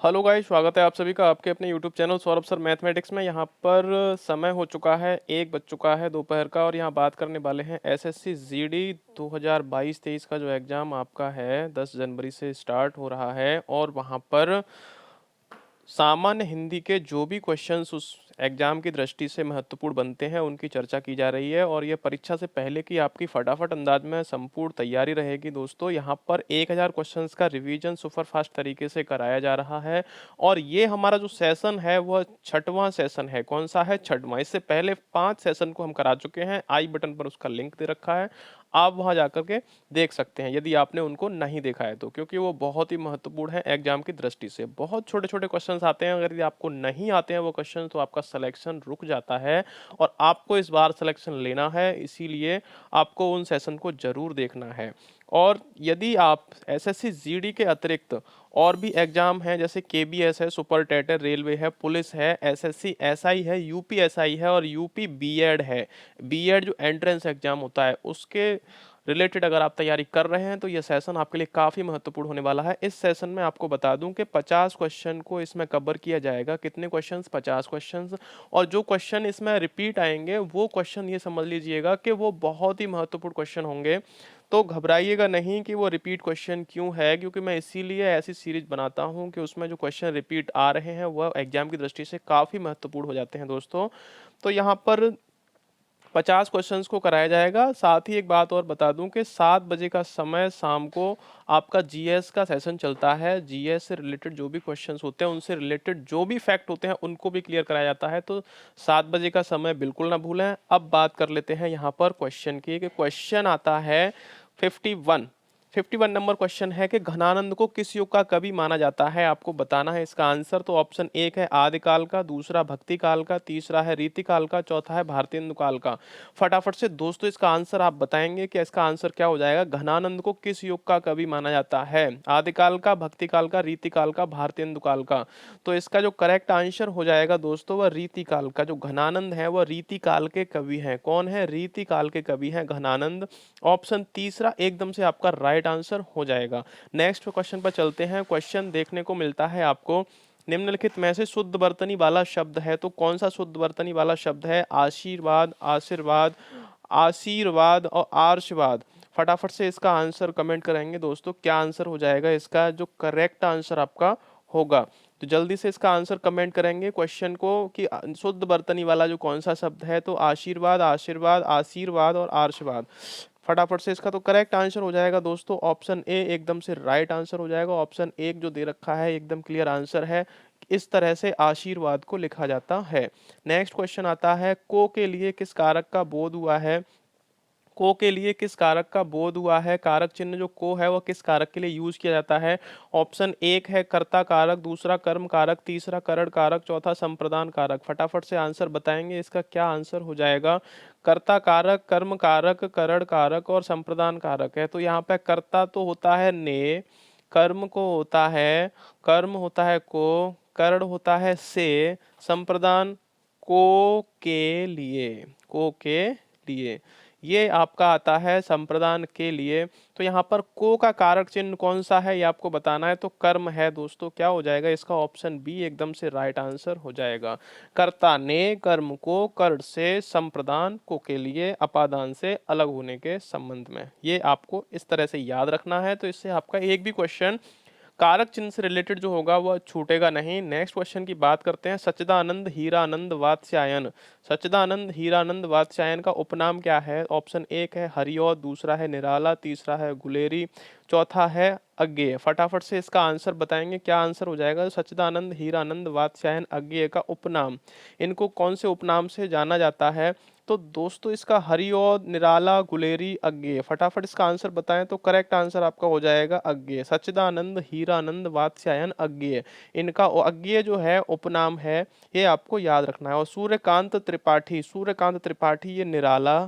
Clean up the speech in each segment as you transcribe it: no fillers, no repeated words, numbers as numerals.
Hello guys, स्वागत है आप सभी का आपके अपने YouTube channel Saurabh sir mathematics में। यहाँ पर समय हो चुका है, 1 बज चुका है दोपहर का, और यहाँ बात करने वाले हैं एसएससी जीडी 2022-23 का जो एग्ज़ाम आपका है 10 जनवरी से स्टार्ट हो रहा है। और वहाँ पर सामान्य हिंदी के जो भी क्वेश्चंस उस एग्जाम की दृष्टि से महत्वपूर्ण बनते हैं उनकी चर्चा की जा रही है। और ये परीक्षा से पहले की आपकी फटाफट अंदाज में संपूर्ण तैयारी रहेगी दोस्तों। यहाँ पर 1000 क्वेश्चंस का रिवीजन सुपर फास्ट तरीके से कराया जा रहा है। और ये हमारा जो सेशन है वह छठवां सेशन है। कौन सा है? छठवां। इससे पहले 5 सेशन को हम करा चुके हैं। आई बटन पर उसका लिंक दे रखा है, आप वहां जाकर के देख सकते हैं यदि आपने उनको नहीं देखा है तो, क्योंकि वो बहुत ही महत्वपूर्ण है एग्जाम की दृष्टि से। बहुत छोटे छोटे क्वेश्चंस आते हैं, अगर यदि आपको नहीं आते हैं वो क्वेश्चन तो आपका सिलेक्शन रुक जाता है। और आपको इस बार सिलेक्शन लेना है, इसीलिए आपको उन सेशन को जरूर देखना है। और यदि आप एसएससी जीडी के अतिरिक्त और भी एग्जाम हैं, जैसे केबीएस है, सुपर टेट है, रेलवे है, पुलिस है, एसएससी एसआई है, यूपी एसआई है और यूपी बीएड है, बीएड जो एंट्रेंस एग्जाम होता है उसके रिलेटेड अगर आप तैयारी कर रहे हैं तो यह सेशन आपके लिए काफ़ी महत्वपूर्ण होने वाला है। इस सेशन में आपको बता दूं कि 50 क्वेश्चन को इसमें कवर किया जाएगा। कितने क्वेश्चंस? 50 क्वेश्चंस। और जो क्वेश्चन इसमें रिपीट आएंगे वो क्वेश्चन ये समझ लीजिएगा कि वो बहुत ही महत्वपूर्ण क्वेश्चन होंगे। तो घबराइएगा नहीं कि वो रिपीट क्वेश्चन क्यों है, क्योंकि मैं इसीलिए ऐसी सीरीज बनाता हूं कि उसमें जो क्वेश्चन रिपीट आ रहे हैं वह एग्जाम की दृष्टि से काफ़ी महत्वपूर्ण हो जाते हैं दोस्तों। तो यहाँ पर 50 क्वेश्चंस को कराया जाएगा। साथ ही एक बात और बता दूं कि 7 बजे का समय शाम को आपका जीएस का सेशन चलता है। जीएस से रिलेटेड जो भी क्वेश्चंस होते हैं, उनसे रिलेटेड जो भी फैक्ट होते हैं उनको भी क्लियर कराया जाता है। तो 7 बजे का समय बिल्कुल ना भूलें। अब बात कर लेते हैं यहाँ पर क्वेश्चन की, कि क्वेश्चन आता है 51। 51 नंबर क्वेश्चन है कि घनानंद को किस युग का कवि माना जाता है। आपको बताना है इसका आंसर। तो ऑप्शन 1 है आदिकाल का, दूसरा भक्ति काल का, तीसरा है रीति काल का, चौथा है भारतेंदु काल का। फटाफट से दोस्तों इसका आंसर आप बताएंगे कि इसका आंसर क्या हो जाएगा। घनानंद को किस युग का कवि माना जाता है? आदिकाल का, भक्ति काल का, रीति काल का, भारतेंदु काल का। तो इसका जो करेक्ट आंसर हो जाएगा दोस्तों वह रीति काल का। जो घनानंद है वह रीति काल के कवि हैं। कौन है? रीति काल के कवि हैं घनानंद। ऑप्शन तीसरा एकदम से आपका राइट आंसर हो जाएगा। नेक्स्ट क्वेश्चन पर चलते हैं। क्वेश्चन देखने को मिलता है आपको, निम्नलिखित में से शुद्ध वर्तनी वाला शब्द है। तो कौन सा शुद्ध वर्तनी वाला शब्द है? आशीर्वाद, आशीर्वाद, आशीर्वाद और आर्शवाद। फटाफट से इसका आंसर कमेंट करेंगे दोस्तों, क्या आंसर हो जाएगा इसका जो करेक्ट आंसर आपका होगा। तो जल्दी से इसका आंसर कमेंट करेंगे क्वेश्चन को कि शुद्ध वर्तनी वाला जो कौन सा शब्द है। तो आशीर्वाद, आशीर्वाद, आशीर्वाद और आर्शवाद। फटाफट से इसका तो करेक्ट आंसर हो जाएगा दोस्तों ऑप्शन ए एकदम से राइट आंसर हो जाएगा। ऑप्शन एक जो दे रखा है एकदम क्लियर आंसर है। इस तरह से आशीर्वाद को लिखा जाता है। नेक्स्ट क्वेश्चन आता है, को के लिए किस कारक का बोध हुआ है। को के लिए किस कारक का बोध हुआ है? कारक चिन्ह जो को है वह किस कारक के लिए यूज किया जाता है? ऑप्शन एक है कर्ता कारक, दूसरा कर्म कारक, तीसरा करण कारक, चौथा संप्रदान कारक। फटाफट से आंसर बताएंगे इसका क्या आंसर हो जाएगा। कर्ता कारक, कर्म कारक, करण कारक और संप्रदान कारक है। तो यहाँ पे कर्ता तो होता है ने, कर्म को होता है, कर्म होता है को, करण होता है से, संप्रदान को के लिए, को के लिए, ये आपका आता है संप्रदान के लिए। तो यहाँ पर को का कारक चिन्ह कौन सा है ये आपको बताना है। तो कर्म है दोस्तों। क्या हो जाएगा इसका? ऑप्शन बी एकदम से राइट आंसर हो जाएगा। कर्ता ने कर्म को, कर्ण से, संप्रदान को के लिए, अपादान से अलग होने के संबंध में। ये आपको इस तरह से याद रखना है। तो इससे आपका एक भी क्वेश्चन कारक चिन्ह से रिलेटेड जो होगा वह छूटेगा नहीं। नेक्स्ट क्वेश्चन की बात करते हैं। सच्चिदानंद हीरानंद वात्स्यायन, सच्चिदानंद हीरानंद वात्स्यायन का उपनाम क्या है? ऑप्शन एक है हरिऔध, दूसरा है निराला, तीसरा है गुलेरी, चौथा है अज्ञेय। फटाफट से इसका आंसर बताएंगे, क्या आंसर हो जाएगा। सच्चिदानंद हीरानंद वात्स्यायन अज्ञेय का उपनाम, इनको कौन से उपनाम से जाना जाता है? तो दोस्तों इसका हरिऔध, निराला, गुलेरी, अज्ञेय। फटाफट इसका आंसर बताएं तो करेक्ट आंसर आपका हो जाएगा अज्ञेय। सच्चिदानंद हीरानंद वात्स्यायन अज्ञेय, इनका अज्ञेय जो है उपनाम है, ये आपको याद रखना है। और सूर्यकांत त्रिपाठी, सूर्यकांत त्रिपाठी ये निराला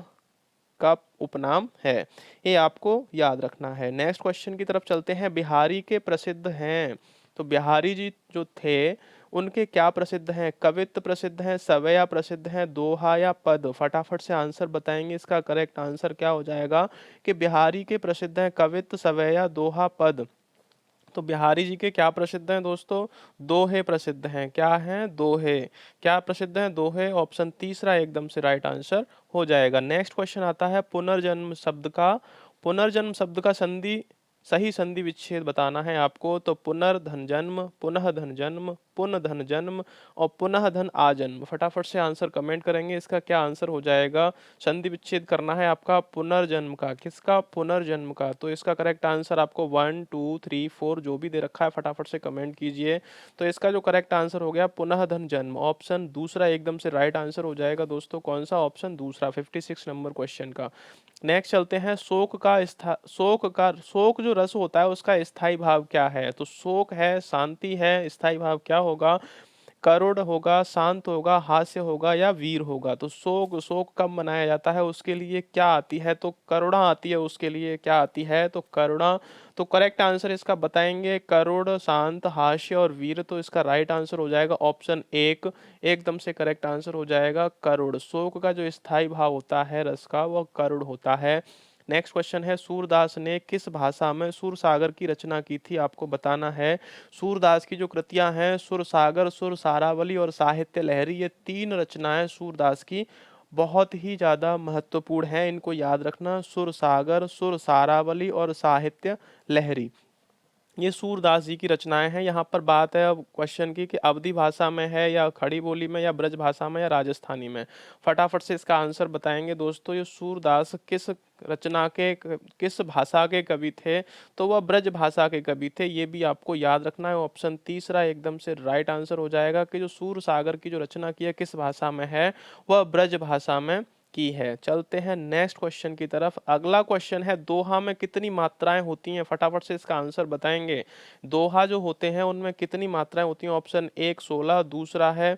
का उपनाम है, ये आपको याद रखना है। नेक्स्ट क्वेश्चन की तरफ चलते हैं। बिहारी के प्रसिद्ध हैं। तो बिहारी जी जो थे उनके क्या प्रसिद्ध हैं? कवित्त प्रसिद्ध हैं, सवैया प्रसिद्ध हैं, दोहा या पद। फटाफट से आंसर बताएंगे इसका करेक्ट आंसर क्या हो जाएगा कि बिहारी के प्रसिद्ध हैं कवित्त, सवैया, दोहा, पद। तो बिहारी जी के क्या प्रसिद्ध हैं दोस्तों? दोहे प्रसिद्ध हैं। क्या हैं? दोहे। क्या प्रसिद्ध हैं? दोहे। ऑप्शन तीसरा एकदम से राइट आंसर हो जाएगा। नेक्स्ट क्वेश्चन आता है पुनर्जन्म शब्द का सही संधि विच्छेद बताना है आपको। तो पुनर्धन जन्म, पुनः धन जन्म, पुनः धन जन्म और पुनः धन आजन्म। फटाफट से आंसर कमेंट करेंगे, इसका क्या आंसर हो जाएगा? संधि विच्छेद करना है आपका पुनर्जन्म का। किसका? पुनर्जन्म का। तो इसका करेक्ट आंसर आपको 1 2 3 4 जो भी दे रखा है फटाफट से कमेंट कीजिए। तो इसका जो करेक्ट आंसर हो गया पुनः धन जन्म, ऑप्शन दूसरा एकदम से राइट आंसर हो जाएगा दोस्तों। कौन सा? ऑप्शन दूसरा, 56 नंबर क्वेश्चन का। नेक्स्ट चलते हैं, शोक जो रस होता है उसका स्थायी भाव क्या है? तो शोक है, शांति है, स्थायी भाव क्या होगा? करुण होगा, शांत होगा, हास्य होगा या वीर होगा? तो शोक शोक कब मनाया जाता है? उसके लिए क्या आती है? तो करुणा आती है। उसके लिए क्या आती है? तो करुणा। तो करेक्ट आंसर इसका बताएंगे करुण, शांत, हास्य और वीर। तो इसका राइट आंसर हो जाएगा ऑप्शन एक, एकदम से करेक्ट आंसर हो जाएगा करुण। शोक का जो स्थायी भाव होता है रस का वह करुण होता है। नेक्स्ट क्वेश्चन है, सूरदास ने किस भाषा में सुरसागर की रचना की थी? आपको बताना है। सूरदास की जो कृतियां हैं सुरसागर, सुरसारावली और साहित्य लहरी, ये तीन रचनाएं सूरदास की बहुत ही ज़्यादा महत्वपूर्ण हैं। इनको याद रखना, सुरसागर, सुरसारावली और साहित्य लहरी, ये सूरदास जी की रचनाएं हैं। यहाँ पर बात है अब क्वेश्चन की कि अवधी भाषा में है या खड़ी बोली में या ब्रज भाषा में या राजस्थानी में। फटाफट से इसका आंसर बताएंगे दोस्तों। ये सूरदास किस भाषा के कवि थे? तो वह ब्रज भाषा के कवि थे। ये भी आपको याद रखना है। ऑप्शन तीसरा एकदम से राइट आंसर हो जाएगा कि जो सूर सागर की जो रचना की है किस भाषा में है? वह ब्रज भाषा में की है। चलते हैं नेक्स्ट क्वेश्चन की तरफ। अगला क्वेश्चन है, दोहा में कितनी मात्राएं होती हैं? फटाफट से इसका आंसर बताएंगे। दोहा जो होते हैं उनमें कितनी मात्राएं होती हैं? ऑप्शन एक 16, दूसरा है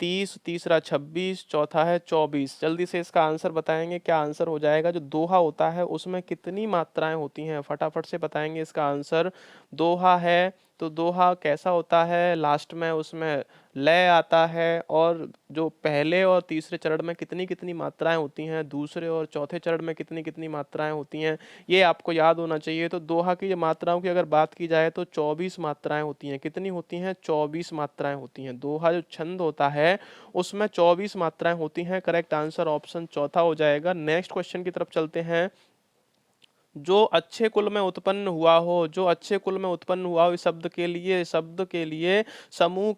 30, तीसरा 26, चौथा है 24। जल्दी से इसका आंसर बताएंगे, क्या आंसर हो जाएगा? जो दोहा होता है उसमें कितनी मात्राएं होती हैं? फटाफट से बताएंगे इसका आंसर। दोहा है तो दोहा कैसा होता है? लास्ट में उसमें लय आता है। और जो पहले और तीसरे चरण में कितनी कितनी मात्राएं होती हैं, दूसरे और चौथे चरण में कितनी कितनी मात्राएं होती हैं, ये आपको याद होना चाहिए। तो दोहा की मात्राओं की अगर बात की जाए तो 24 मात्राएं होती हैं। कितनी होती हैं? 24 मात्राएं होती हैं। दोहा जो छंद होता है उसमें 24 मात्राएं होती हैं। करेक्ट आंसर ऑप्शन चौथा हो जाएगा। नेक्स्ट क्वेश्चन की तरफ चलते हैं। जो अच्छे कुल में उत्पन्न हुआ हो, जो अच्छे कुल में उत्पन्न हुआ हो, इस शब्द के लिए समूह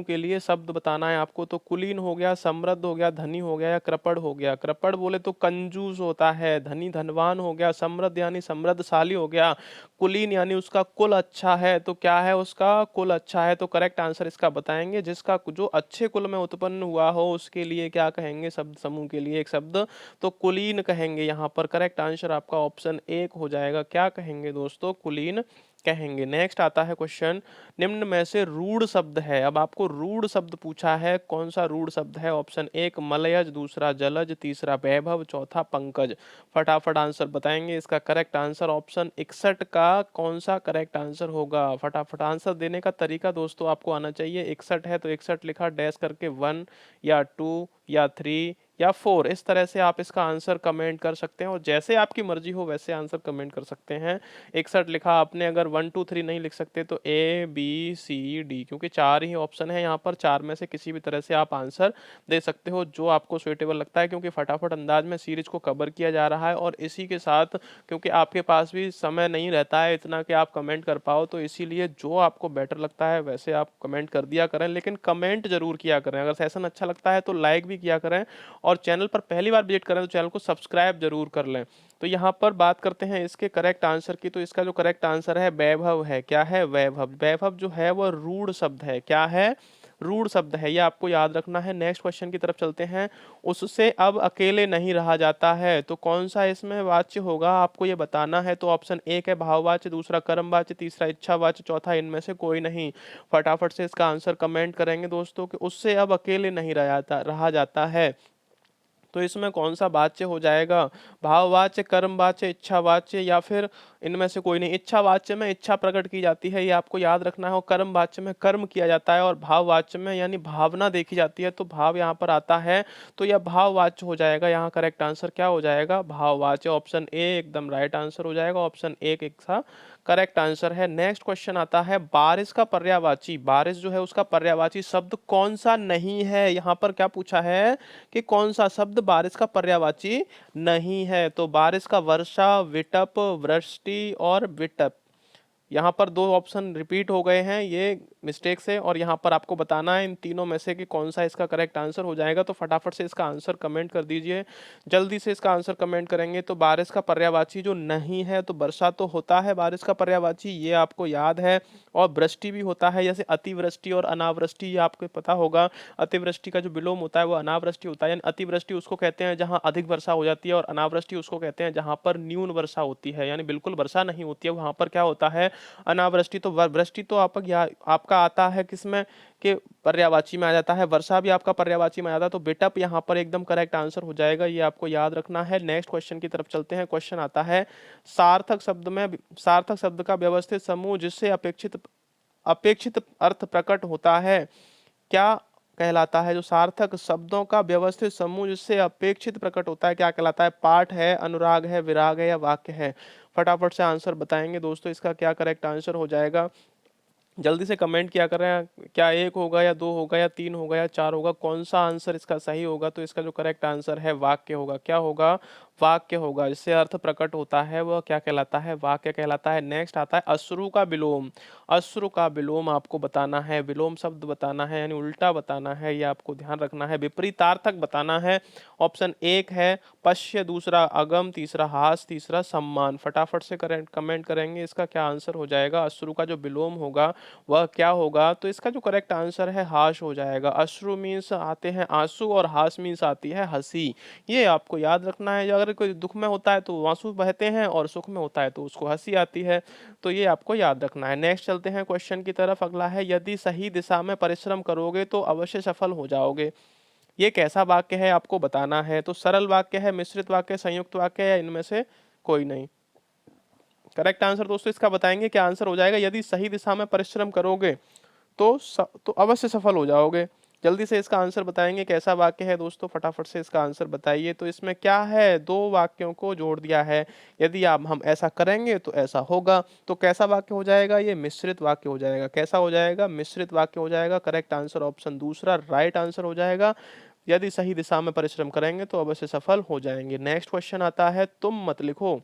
के लिए शब्द बताना है आपको। तो कुलीन हो गया, समृद्ध हो गया, धनी हो गया या कृपण हो गया? कृपण बोले तो कंजूस होता है, धनी धनवान हो गया, समृद्ध यानी समृद्धशाली हो गया, कुलीन यानी उसका कुल अच्छा है। तो क्या है? उसका कुल अच्छा है। तो करेक्ट आंसर इसका बताएंगे। जिसका जो अच्छे कुल में उत्पन्न हुआ हो उसके लिए क्या कहेंगे? शब्द समूह के लिए एक शब्द तो कुलीन कहेंगे। यहाँ पर करेक्ट आंसर आपका ऑप्शन एक हो जाएगा। क्या कहेंगे दोस्तों? कुलीन कहेंगे। नेक्स्ट आता है क्वेश्चन, निम्न में से रूढ़ शब्द है। अब आपको रूढ़ शब्द पूछा है, कौन सा रूढ़ शब्द है? ऑप्शन एक मलयज, दूसरा जलज, तीसरा वैभव, चौथा पंकज। फटाफट आंसर बताएंगे। इसका करेक्ट आंसर ऑप्शन 61 का कौन सा करेक्ट आंसर होगा? फटाफट आंसर देने का तरीका दोस्तों आपको आना चाहिए। 61 है तो 61 लिखा, डैश करके 1 या 2 या 3 या 4, इस तरह से आप इसका आंसर कमेंट कर सकते हैं और जैसे आपकी मर्जी हो वैसे आंसर कमेंट कर सकते हैं। 61 लिखा आपने, अगर 1 2 3 नहीं लिख सकते तो ए बी सी डी, क्योंकि चार ही ऑप्शन है यहाँ पर, चार में से किसी भी तरह से आप आंसर दे सकते हो जो आपको सुइटेबल लगता है। क्योंकि फटाफट अंदाज में सीरीज को कवर किया जा रहा है और इसी के साथ क्योंकि आपके पास भी समय नहीं रहता है इतना कि आप कमेंट कर पाओ, तो इसीलिए जो आपको बेटर लगता है वैसे आप कमेंट कर दिया करें, लेकिन कमेंट जरूर किया करें। अगर सेशन अच्छा लगता है तो लाइक भी किया करें और चैनल पर पहली बार विजिट करें तो चैनल को सब्सक्राइब जरूर कर लें। तो यहाँ पर बात करते हैं इसके करेक्ट आंसर की। तो इसका जो करेक्ट आंसर है वैभव है। क्या है? वैभव। वैभव जो है वह रूढ़ शब्द है। क्या है? रूढ़ शब्द है। ये आपको याद रखना है। नेक्स्ट क्वेश्चन की तरफ चलते हैं। उससे अब अकेले नहीं रहा जाता है, तो कौन सा इसमें वाच्य होगा आपको ये बताना है। तो ऑप्शन एक है भाववाच्य, दूसरा कर्मवाच्य, तीसरा इच्छावाच्य, चौथा इनमें से कोई नहीं। फटाफट से इसका आंसर कमेंट करेंगे दोस्तों कि उससे अब अकेले नहीं रहा जाता है। तो इसमें कौन सा वाच्य हो जाएगा? भाववाच्य, कर्मवाच्य, इच्छावाच्य या फिर इनमें से कोई नहीं। इच्छावाच्य में इच्छा प्रकट की जाती है, ये आपको याद रखना है, और कर्मवाच्य में कर्म किया जाता है, और भाववाच्य में यानी भावना देखी जाती है, तो भाव यहाँ पर आता है, तो यह भाववाच्य हो जाएगा। यहाँ करेक्ट आंसर क्या हो जाएगा? भाववाच्य। ऑप्शन ए एकदम राइट आंसर हो जाएगा। ऑप्शन एक एक सा करेक्ट आंसर है। नेक्स्ट क्वेश्चन आता है, बारिश का पर्यायवाची, बारिश जो है उसका पर्यायवाची शब्द कौन सा नहीं है। यहाँ पर क्या पूछा है कि कौन सा शब्द बारिश का पर्यायवाची नहीं है। तो बारिश का वर्षा, विटप, वृष्टि और विटप। यहाँ पर दो ऑप्शन रिपीट हो गए हैं, ये मिस्टेक से, और यहाँ पर आपको बताना है इन तीनों में से कि कौन सा इसका करेक्ट आंसर हो जाएगा। तो फटाफट से इसका आंसर कमेंट कर दीजिए, जल्दी से इसका आंसर कमेंट करेंगे। तो बारिश का पर्यायवाची जो नहीं है, तो वर्षा तो होता है बारिश का पर्यायवाची, ये आपको याद है, और वृष्टि भी होता है, जैसे अतिवृष्टि और अनावृष्टि, ये आपको पता होगा। अतिवृष्टि का जो विलोम होता है वो अनावृष्टि होता है, यानी अतिवृष्टि उसको कहते हैं जहाँ अधिक वर्षा हो जाती है, और अनावृष्टि उसको कहते हैं जहाँ पर न्यून वर्षा होती है, यानी बिल्कुल वर्षा नहीं होती है, वहां पर क्या होता है, अनावृष्टि। तो वृष्टि तो आपका आता है किसमें, कि पर्यायवाची में आ जाता है, वर्षा भी आपका पर्यायवाची में आ जाता है। तो बेटअप यहाँ पर एकदम करेक्ट आंसर हो जाएगा, ये आपको याद रखना है। नेक्स्ट क्वेश्चन की तरफ चलते हैं। क्वेश्चन आता है, सार्थक शब्द का व्यवस्थित समूह जिससे अपेक्षित अपेक्षित अर्थ प्रकट होता है, क्या कहलाता है। जो सार्थक शब्दों का व्यवस्थित समूह जिससे अपेक्षित प्रकट होता है, क्या कहलाता है। पाठ है, अनुराग है, विराग है, या वाक्य है। फटाफट से आंसर बताएंगे दोस्तों, इसका क्या करेक्ट आंसर हो जाएगा। जल्दी से कमेंट किया कर रहे हैं, क्या एक होगा या दो होगा या तीन होगा या चार होगा, कौन सा आंसर इसका सही होगा। तो इसका जो करेक्ट आंसर है वाक्य होगा। क्या होगा, वाक्य होगा। जिससे अर्थ प्रकट होता है वह क्या कहलाता है, वाक्य कहलाता है। नेक्स्ट आता है, अश्रु का विलोम। अश्रु का विलोम आपको बताना है, विलोम शब्द बताना है, यानी उल्टा बताना है, ये आपको ध्यान रखना है। विपरीतार्थक बताना है। ऑप्शन एक है पश्य, दूसरा अगम, तीसरा हास, तीसरा सम्मान। फटाफट से कमेंट करेंगे, इसका क्या आंसर हो जाएगा। अश्रु का जो विलोम होगा वह क्या होगा। तो इसका जो करेक्ट आंसर है हास हो जाएगा। अश्रु मीन्स आते हैं आंसू, और हास मीन्स आती है हंसी। ये आपको याद रखना है। अगर कोई दुख में होता है तो आंसू बहते हैं, और सुख में होता है तो उसको हंसी आती है। तो ये आपको याद रखना है। नेक्स्ट चलते हैं क्वेश्चन की तरफ। अगला है, यदि सही दिशा में परिश्रम करोगे तो अवश्य सफल हो जाओगे। ये कैसा वाक्य है आपको बताना है। तो सरल वाक्य है, मिश्रित वाक्य, संयुक्त वाक्य, या इनमें से कोई नहीं। करेक्ट आंसर दोस्तों इसका बताएंगे, क्या आंसर हो जाएगा। यदि सही दिशा में परिश्रम करोगे तो अवश्य सफल हो जाओगे। जल्दी से इसका आंसर बताएंगे, कैसा वाक्य है दोस्तों, फटाफट से इसका आंसर बताइए। तो इसमें क्या है, दो वाक्यों को जोड़ दिया है। यदि आप हम ऐसा करेंगे तो ऐसा होगा। तो कैसा वाक्य हो जाएगा, ये मिश्रित वाक्य हो जाएगा। कैसा हो जाएगा, मिश्रित वाक्य हो जाएगा। करेक्ट आंसर ऑप्शन दूसरा राइट आंसर हो जाएगा। यदि सही दिशा में परिश्रम करेंगे तो अवश्य सफल हो जाएंगे। नेक्स्ट क्वेश्चन आता है, तुम मत लिखो।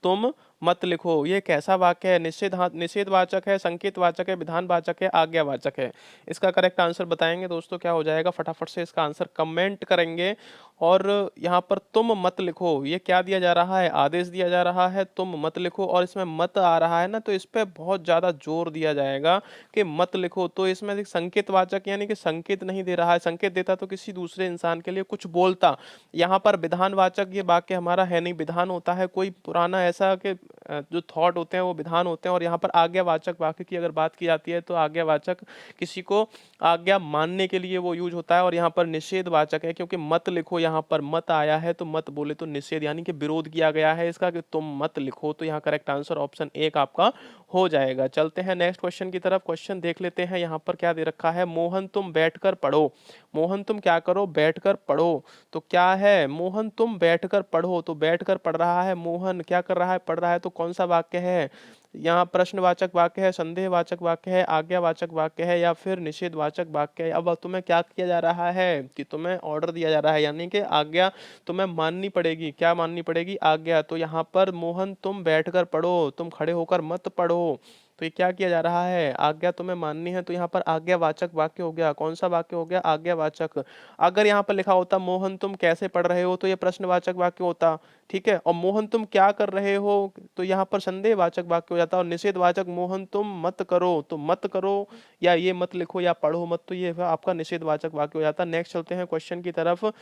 तुम मत लिखो, ये कैसा वाक्य है। निषेधवाचक है, संकेतवाचक है, विधानवाचक है, आज्ञावाचक है। इसका करेक्ट आंसर बताएंगे दोस्तों, क्या हो जाएगा। फटाफट से इसका आंसर कमेंट करेंगे। और यहाँ पर तुम मत लिखो, ये क्या दिया जा रहा है, आदेश दिया जा रहा है, तुम मत लिखो। और इसमें मत आ रहा है ना, तो इस पे बहुत ज्यादा जोर दिया जाएगा कि मत लिखो। तो इसमें एक संकेतवाचक, यानी कि संकेत नहीं दे रहा है। संकेत देता तो किसी दूसरे इंसान के लिए कुछ बोलता। यहाँ पर विधानवाचक ये वाक्य हमारा है नहीं। विधान होता है कोई पुराना ऐसा कि जो थॉट होते हैं वो विधान होते हैं। और यहाँ पर आज्ञावाचक वाक्य की अगर बात की जाती है तो आज्ञावाचक किसी को आज्ञा मानने के लिए वो यूज होता है। और यहाँ पर निषेधवाचक है, क्योंकि मत लिखो यहाँ पर मत आया है, तो मत बोले तो निषेध, यानी कि विरोध किया गया है इसका, कि तुम मत लिखो। तो यहाँ करेक्ट आंसर ऑप्शन एक आपका हो जाएगा। चलते हैं नेक्स्ट क्वेश्चन की तरफ। क्वेश्चन देख लेते हैं, यहाँ पर क्या दे रखा है। मोहन तुम बैठकर पढ़ो। मोहन तुम क्या करो, बैठकर पढ़ो। तो क्या है, मोहन तुम बैठकर पढ़ो। तो बैठकर पढ़ रहा है मोहन, क्या कर रहा है, पढ़ रहा है। तो कौन सा वाक्य है, यहाँ प्रश्नवाचक वाक्य है, संदेहवाचक वाक्य है, आज्ञावाचक वाक्य है, या फिर निषेधवाचक वाक्य है। अब तुम्हें क्या किया जा रहा है कि तुम्हें ऑर्डर दिया जा रहा है, यानी कि आज्ञा तुम्हें माननी पड़ेगी। क्या माननी पड़ेगी, आज्ञा। तो यहाँ पर मोहन तुम बैठकर पढ़ो, तुम खड़े होकर मत पढ़ो। तो ये क्या किया जा रहा है, आज्ञा तुम्हें माननी है। तो यहाँ पर आज्ञावाचक वाक्य हो गया। कौन सा वाक्य हो गया, आज्ञावाचक। अगर यहाँ पर लिखा होता मोहन तुम कैसे पढ़ रहे हो, तो ये प्रश्नवाचक वाक्य होता। ठीक है। और मोहन तुम क्या कर रहे हो, तो यहाँ पर संदेहवाचक वाक्य हो जाता। और निषेधवाचक, मोहन तुम मत करो, तो मत करो या ये मत लिखो या पढ़ो मत, तो ये आपका निषेधवाचक वाक्य हो जाता। नेक्स्ट चलते हैं क्वेश्चन की तरफ।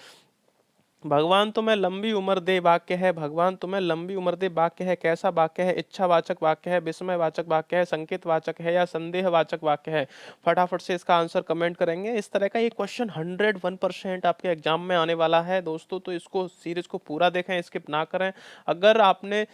भगवान तुम्हें लंबी उम्र दे वाक्य है। भगवान तुम्हें लंबी उम्र दे वाक्य है, कैसा वाक्य है। इच्छावाचक वाक्य है, विस्मयवाचक वाक्य है, संकेतवाचक है, या संदेहवाचक वाक्य है। फटाफट से इसका आंसर कमेंट करेंगे। इस तरह का ये क्वेश्चन 101% आपके एग्जाम में आने वाला है दोस्तों। तो इसको सीरीज को पूरा देखें, स्किप ना करें। अगर आपने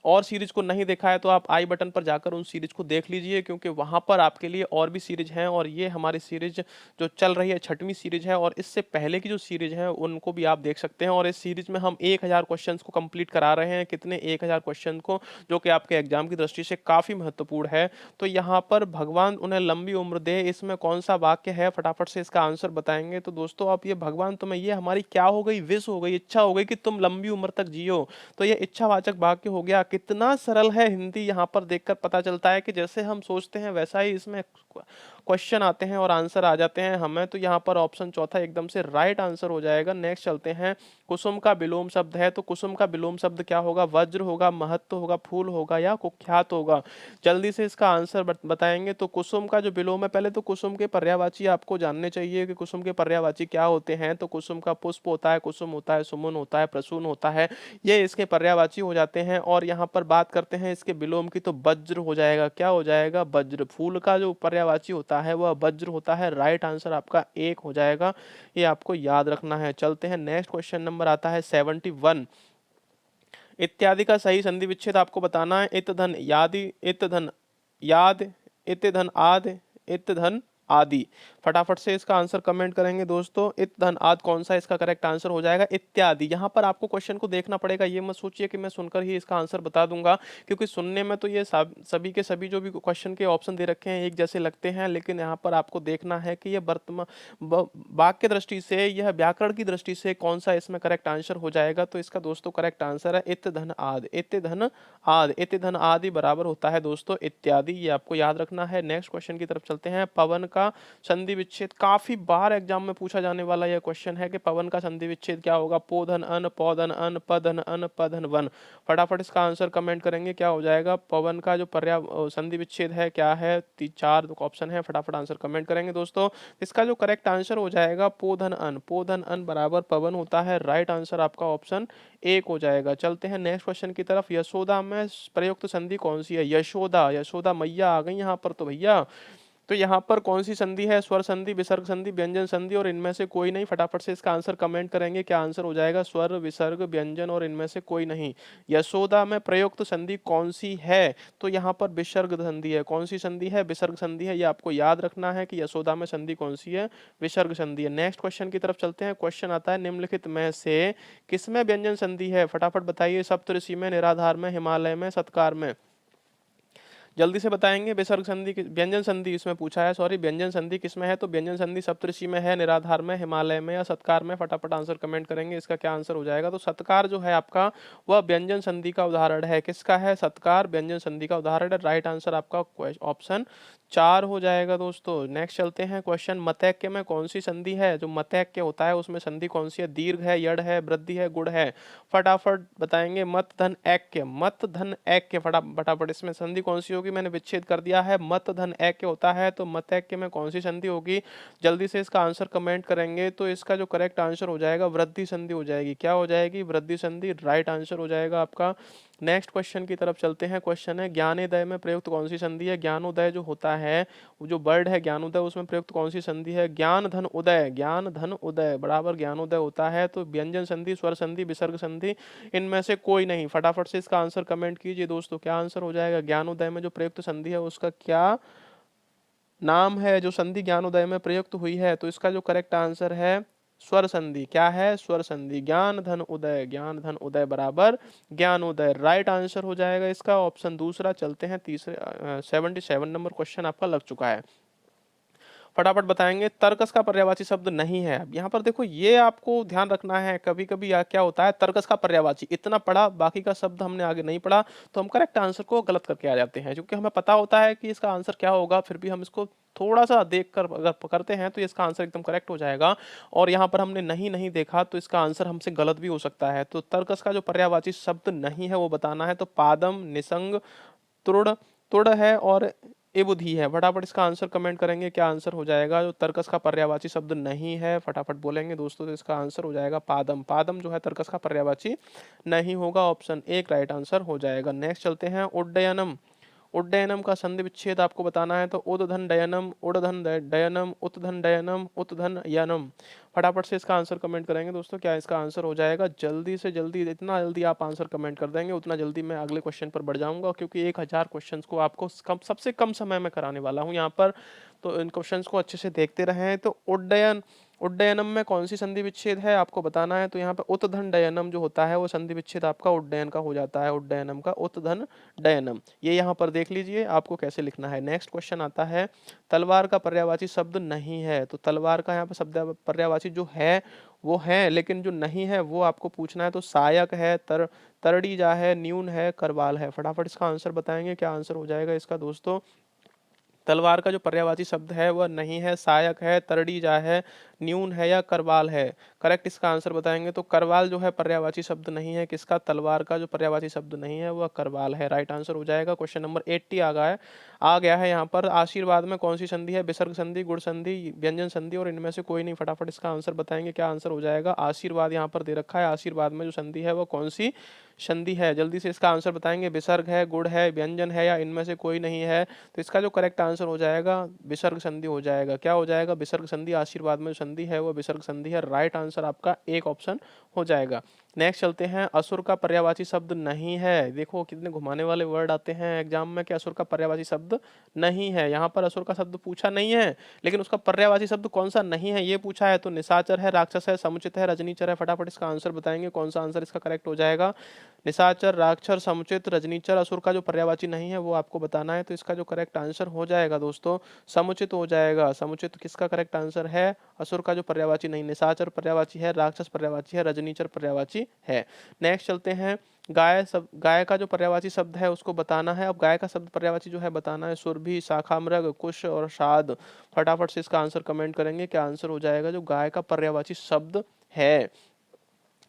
और सीरीज को नहीं देखा है तो आप आई बटन पर जाकर उन सीरीज को देख लीजिए, क्योंकि वहां पर आपके लिए और भी सीरीज हैं, और ये हमारी सीरीज जो चल रही है 6वीं सीरीज है, और इससे पहले की जो सीरीज है उनको भी आप देख सकते हैं। और इस सीरीज में हम 1000 क्वेश्चन को कंप्लीट करा रहे हैं। कितने? 1000 क्वेश्चन को, जो कि आपके एग्जाम की दृष्टि से काफी महत्वपूर्ण है। तो यहाँ पर भगवान उन्हें लंबी उम्र दे, इसमें कौन सा वाक्य है? फटाफट से इसका आंसर बताएंगे। तो दोस्तों आप ये भगवान तुम्हें, ये हमारी क्या हो गई? विश हो गई, इच्छा हो गई कि तुम लंबी उम्र तक जियो। तो ये इच्छावाचक वाक्य हो गया। कितना सरल है हिंदी, यहाँ पर देखकर पता चलता है कि जैसे हम सोचते हैं वैसा ही इसमें क्वेश्चन आते हैं और आंसर आ जाते हैं हमें। तो यहाँ पर ऑप्शन चौथा एकदम से राइट आंसर हो जाएगा। नेक्स्ट चलते हैं। कुसुम का विलोम शब्द है, तो कुसुम का विलोम शब्द क्या होगा? वज्र होगा, महत्व होगा, फूल होगा, या कुख्यात होगा? जल्दी से इसका आंसर बताएंगे। तो कुसुम का जो विलोम है, पहले तो कुसुम के पर्यायवाची आपको जानने चाहिए कि कुसुम के पर्यायवाची क्या होते हैं। तो कुसुम का पुष्प होता है, कुसुम होता है, सुमन होता है, प्रसून होता है, ये इसके पर्यायवाची हो जाते हैं। और यहाँ पर बात करते हैं इसके विलोम की, तो वज्र हो जाएगा। क्या हो जाएगा? वज्र। फूल का जो पर्यायवाची होता है वह वज्र होता है। राइट आंसर आपका एक हो जाएगा, ये आपको याद रखना है। चलते हैं नेक्स्ट क्वेश्चन नंबर आता है 71। इत्यादि का सही संधि विच्छेद आपको बताना है। इत धन यादि, इत धन याद, इत धन आद, इत धन आदि। फटाफट से इसका आंसर कमेंट करेंगे दोस्तों। इत धन आद कौन सा इसका करेक्ट आंसर हो जाएगा? इत्यादि। यहाँ पर आपको क्वेश्चन को देखना पड़ेगा, ये मत सोचिए कि मैं सुनकर ही इसका आंसर बता दूंगा, क्योंकि सुनने में तो ये सभी के सभी जो भी क्वेश्चन के ऑप्शन दे रखे हैं एक जैसे लगते हैं, लेकिन यहाँ पर आपको देखना है कि ये वर्तमान वाक्य दृष्टि से, यह व्याकरण की दृष्टि से कौन सा इसमें करेक्ट आंसर हो जाएगा। तो इसका दोस्तों करेक्ट आंसर है इत धन आद। इत धन आद, इत धन आदि बराबर होता है दोस्तों इत्यादि, ये आपको याद रखना है। नेक्स्ट क्वेश्चन की तरफ चलते हैं। पवन का संधि विच्छेद काफी बार एग्जाम में पूछा जाने वाला यह क्वेश्चन है कि पवन का संधि विच्छेद क्या होगा? पोधन अन, पौधन अन, पधन अन, पधन वन। फटाफट इसका आंसर कमेंट करेंगे, क्या हो जाएगा? पवन का जो संधि विच्छेद है क्या है? 4 ऑप्शन है, फटाफट आंसर कमेंट करेंगे दोस्तों। इसका जो करेक्ट आंसर हो जाएगा पोधन अन। पोधन अन बराबर पवन होता है। राइट आंसर आपका ऑप्शन एक हो जाएगा। चलते हैं नेक्स्ट क्वेश्चन की तरफ। यशोदा में प्रयुक्त संधि कौन सी है? यशोदा, यशोदा मैया आ गई यहाँ पर तो भैया। तो यहाँ पर कौन सी संधि है? स्वर संधि, विसर्ग संधि, व्यंजन संधि, और इनमें से कोई नहीं। फटाफट से इसका आंसर कमेंट करेंगे, क्या आंसर हो जाएगा? स्वर, विसर्ग, व्यंजन, और इनमें से कोई नहीं। यशोदा में प्रयुक्त संधि कौन सी है? तो यहाँ पर विसर्ग संधि है। कौन सी संधि है? विसर्ग संधि है। ये आपको याद रखना है कि यशोदा में संधि कौन सी है? विसर्ग संधि है। नेक्स्ट क्वेश्चन की तरफ चलते हैं। क्वेश्चन आता है निम्नलिखित में से किसमें व्यंजन संधि है? फटाफट बताइए। सप्तऋषि में, निराधार में, हिमालय में, सत्कार में? जल्दी से बताएंगे। विसर्ग संधि, व्यंजन संधि इसमें पूछा है, सॉरी, व्यंजन संधि किसमें है? तो व्यंजन संधि सप्तऋषि में है, निराधार में, हिमालय में, या सत्कार में? फटाफट आंसर कमेंट करेंगे, इसका क्या आंसर हो जाएगा? तो सत्कार जो है आपका वह व्यंजन संधि का उदाहरण है। किसका है? सत्कार व्यंजन संधि का उदाहरण है। राइट आंसर आपका ऑप्शन 4 हो जाएगा दोस्तों। नेक्स्ट चलते हैं। क्वेश्चन मतैक्य में कौन सी संधि है? जो मतैक्य होता है उसमें संधि कौन सी है? दीर्घ है, यड़ है, वृद्धि है, गुण है? फटाफट बताएंगे। मत धन ऐक्य, मत धन ऐक्य। फटाफट इसमें संधि कौन सी होगी? मैंने विच्छेद कर दिया है। मत धन ऐक्य होता है, तो मत ऐक्य में कौन सी संधि होगी? जल्दी से इसका आंसर कमेंट करेंगे। तो इसका जो करेक्ट आंसर हो जाएगा वृद्धि संधि हो जाएगी। क्या हो जाएगी? वृद्धि संधि। राइट आंसर हो जाएगा आपका। नेक्स्ट क्वेश्चन की तरफ चलते हैं। क्वेश्चन है ज्ञानोदय में प्रयुक्त कौन सी संधि है? ज्ञानोदय जो होता है, वो जो वर्ड है ज्ञानोदय, उसमें प्रयुक्त कौन सी संधि है? ज्ञान धन उदय, ज्ञान धन उदय बराबर ज्ञानोदय होता है। तो व्यंजन संधि, स्वर संधि, विसर्ग संधि, इनमें से कोई नहीं। फटाफट से इसका आंसर कमेंट कीजिए दोस्तों, क्या आंसर हो जाएगा? ज्ञानोदय में जो प्रयुक्त संधि है उसका क्या नाम है? जो संधि ज्ञानोदय में प्रयुक्त हुई है, तो इसका जो करेक्ट आंसर है स्वर संधि। क्या है? स्वर संधि। ज्ञान धन उदय, ज्ञान धन उदय बराबर ज्ञानोदय। राइट आंसर हो जाएगा इसका ऑप्शन दूसरा। चलते हैं तीसरे 77 नंबर क्वेश्चन आपका लग चुका है। फटाफट बताएंगे। तर्कस का पर्यायवाची शब्द नहीं है। अब यहाँ पर देखो, ये आपको ध्यान रखना है। कभी कभी क्या होता है, तर्कस का पर्यायवाची इतना पढ़ा, बाकी का शब्द हमने आगे नहीं पढ़ा, तो हम करेक्ट आंसर को गलत करके आ जाते हैं। क्योंकि हमें पता होता है कि इसका आंसर क्या होगा, फिर भी हम इसको थोड़ा सा देख कर अगर पकड़ते हैं तो इसका आंसर एकदम करेक्ट हो जाएगा। और यहाँ पर हमने नहीं नहीं देखा तो इसका आंसर हमसे गलत भी हो सकता है। तो तर्कस का जो पर्यायवाची शब्द नहीं है वो बताना है। तो पादम, निसंग, तुड़, तुड़ है, और एबुधी है। फटाफट इसका आंसर कमेंट करेंगे, क्या आंसर हो जाएगा? जो तर्कस का पर्यायवाची शब्द नहीं है, फटाफट बोलेंगे दोस्तों, तो इसका आंसर हो जाएगा पादम। पादम जो है तर्कस का पर्यायवाची नहीं होगा। ऑप्शन एक राइट आंसर हो जाएगा। नेक्स्ट चलते हैं। उड्डयनम, उड्डयनम का संधि विच्छेद आपको बताना है तो उद्धन डयनम, उड़धन डयनम, उत्धन डयनम, उत्धन यनम। फटाफट से इसका आंसर कमेंट करेंगे दोस्तों, क्या इसका आंसर हो जाएगा? जल्दी से जल्दी, जितना जल्दी आप आंसर कमेंट कर देंगे उतना जल्दी मैं अगले क्वेश्चन पर बढ़ जाऊंगा, क्योंकि 1000 क्वेश्चंस को आपको सबसे कम समय में कराने वाला हूं यहाँ पर। तो इन क्वेश्चंस को अच्छे से देखते रहें। तो उड्डयन, उड्डयनम में कौन सी संधि विच्छेद है आपको बताना है, तो यहाँ पे उत्धन डयनम जो होता है वो संधि विच्छेद आपका उड्डयन का हो जाता है, उड्डयनम का उत्धन डयनम। ये यहाँ पर देख लीजिए आपको कैसे लिखना है। नेक्स्ट क्वेश्चन आता है, तलवार का पर्यायवाची शब्द नहीं है, तो तलवार का यहाँ पे शब्द पर्यायवाची जो है वो है, लेकिन जो नहीं है वो आपको पूछना है। तो सायक है, तरड़ीजा है, न्यून है, करवाल है। फटाफट इसका आंसर बताएंगे, क्या आंसर हो जाएगा इसका दोस्तों? तलवार का जो पर्यायवाची शब्द है वह नहीं है, सहायक है, तरड़ीजा है, न्यून है या करवाल है। करेक्ट इसका आंसर बताएंगे तो करवाल जो है पर्यायवाची शब्द नहीं है किसका? तलवार का जो पर्यायवाची शब्द नहीं है वह करवाल है। राइट आंसर हो जाएगा। क्वेश्चन नंबर 80 आ गया है यहाँ पर। आशीर्वाद में कौन सी संधि है? विसर्ग संधि, गुण संधि, व्यंजन संधि और इनमें से कोई नहीं। फटाफट इसका आंसर बताएंगे, क्या आंसर हो जाएगा? आशीर्वाद यहाँ पर दे रखा है, आशीर्वाद में जो संधि है वो कौन सी संधि है? जल्दी से इसका आंसर बताएंगे। विसर्ग है, गुण है, व्यंजन है या इनमें से कोई नहीं है? तो इसका जो करेक्ट आंसर हो जाएगा विसर्ग संधि हो जाएगा। क्या हो जाएगा? विसर्ग संधि। आशीर्वाद में जो संधि है वो विसर्ग संधि है। राइट आंसर आपका एक ऑप्शन हो जाएगा। नेक्स्ट चलते हैं, असुर का पर्यायवाची शब्द नहीं है। देखो कितने घुमाने वाले वर्ड आते हैं एग्जाम में कि असुर का पर्यायवाची शब्द नहीं है। यहाँ पर असुर का शब्द पूछा नहीं है, लेकिन उसका पर्यायवाची शब्द कौन सा नहीं है ये पूछा है। तो निशाचर है, राक्षस है, समुचित है, रजनीचर है। फटाफट इसका आंसर बताएंगे, कौन सा आंसर इसका करेक्ट हो जाएगा? निशाचर, राक्षस, समुचित, रजनीचर, असुर का जो पर्यायवाची नहीं है वो आपको बताना है। तो इसका जो करेक्ट आंसर हो जाएगा दोस्तों समुचित हो जाएगा। समुचित किसका करेक्ट आंसर है? असुर का जो पर्यायवाची नहीं, निशाचर पर्यायवाची है, राक्षस पर्यायवाची है, रजनीचर पर्यायवाची है। नेक्स्ट चलते हैं, गाय का जो पर्यायवाची शब्द है उसको बताना है। अब गाय का शब्द पर्यायवाची जो है बताना है, सुरभि, शाखामृग, कुश और शाद। फटाफट से इसका आंसर कमेंट करेंगे, क्या आंसर हो जाएगा जो गाय का पर्यायवाची शब्द है?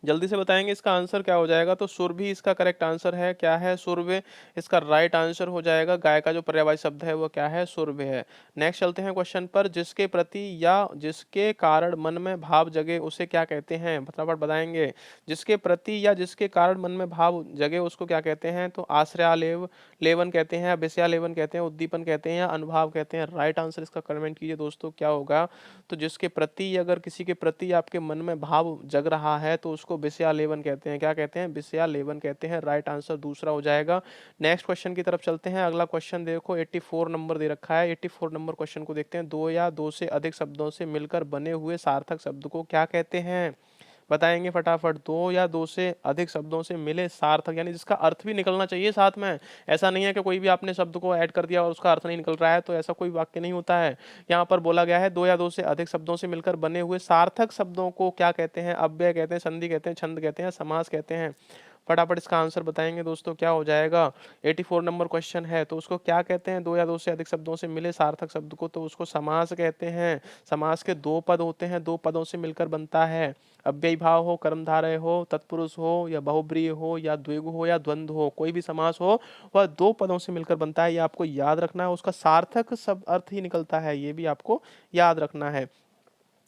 जल्दी से बताएंगे इसका आंसर क्या हो जाएगा? तो सुरभि इसका करेक्ट आंसर है। क्या है? सुरभि इसका राइट आंसर हो जाएगा। गाय का जो पर्यायवाची शब्द है वो क्या है? सुरभि है। नेक्स्ट चलते हैं क्वेश्चन पर, जिसके प्रति या जिसके कारण मन में भाव जगे उसे क्या कहते हैं? फटाफट बताएंगे। जिसके प्रति या जिसके कारण मन में भाव जगे उसको क्या कहते हैं? तो आश्रयालेव लेवन कहते हैं, विषयालेवन कहते हैं, उद्दीपन कहते हैं या अनुभाव कहते हैं। राइट आंसर इसका कमेंट कीजिए दोस्तों, क्या होगा? तो जिसके प्रति, अगर किसी के प्रति आपके मन में भाव जग रहा है तो उसको विषयालेवन कहते हैं। क्या कहते हैं? विषयालेवन कहते हैं। राइट आंसर दूसरा हो जाएगा। नेक्स्ट क्वेश्चन की तरफ चलते हैं। अगला क्वेश्चन देखो 84 नंबर दे रखा है। 84 नंबर क्वेश्चन को देखते हैं। दो या दो से अधिक शब्दों से मिलकर बने हुए सार्थक शब्द को क्या कहते हैं? बताएंगे फटाफट। दो या दो से अधिक शब्दों से मिले सार्थक, यानी जिसका अर्थ भी निकलना चाहिए साथ में। ऐसा नहीं है कि कोई भी आपने शब्द को ऐड कर दिया और उसका अर्थ नहीं निकल रहा है, तो ऐसा कोई वाक्य नहीं होता है। यहाँ पर बोला गया है दो या दो से अधिक शब्दों से मिलकर बने हुए सार्थक शब्दों को क्या कहते हैं? अव्यय कहते हैं, संधि कहते हैं, छंद कहते हैं, समास कहते हैं। फटाफट इसका आंसर बताएंगे दोस्तों, क्या हो जाएगा? 84 नंबर क्वेश्चन है तो उसको क्या कहते हैं? दो या दो से अधिक शब्दों से मिले सार्थक शब्द को तो उसको समास कहते हैं। समास के दो पद होते हैं, दो पदों से मिलकर बनता है। अव्ययी भाव हो, कर्मधारय हो, तत्पुरुष हो या बहुब्रीहि हो या द्विगु हो या द्वंद्व हो, कोई भी समास हो वह दो पदों से मिलकर बनता है। ये आपको याद रखना है। उसका सार्थक सब अर्थ ही निकलता है, ये भी आपको याद रखना है।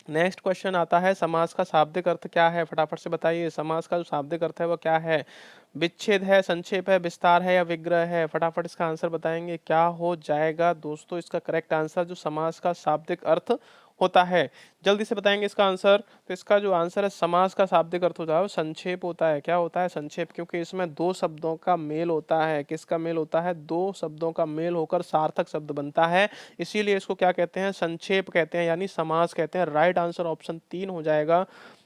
नेक्स्ट क्वेश्चन आता है, समास का शाब्दिक अर्थ क्या है? फटाफट से बताइए, समास का जो शाब्दिक अर्थ है वो क्या है? विच्छेद है, संक्षेप है, विस्तार है या विग्रह है? फटाफट इसका आंसर बताएंगे, क्या हो जाएगा दोस्तों इसका करेक्ट आंसर जो समास का शाब्दिक अर्थ होता है? जल्दी से बताएंगे इसका आंसर। तो इसका जो आंसर है समास का शाब्दिक अर्थ होता है वो संक्षेप होता है। क्या होता है? संक्षेप, क्योंकि इसमें दो शब्दों का मेल होता है। किसका मेल होता है? दो शब्दों का मेल होकर सार्थक शब्द बनता है, इसीलिए इसको क्या कहते हैं? संक्षेप कहते हैं, यानी समास कहते हैं। राइट आंसर ऑप्शन 3 हो जाएगा।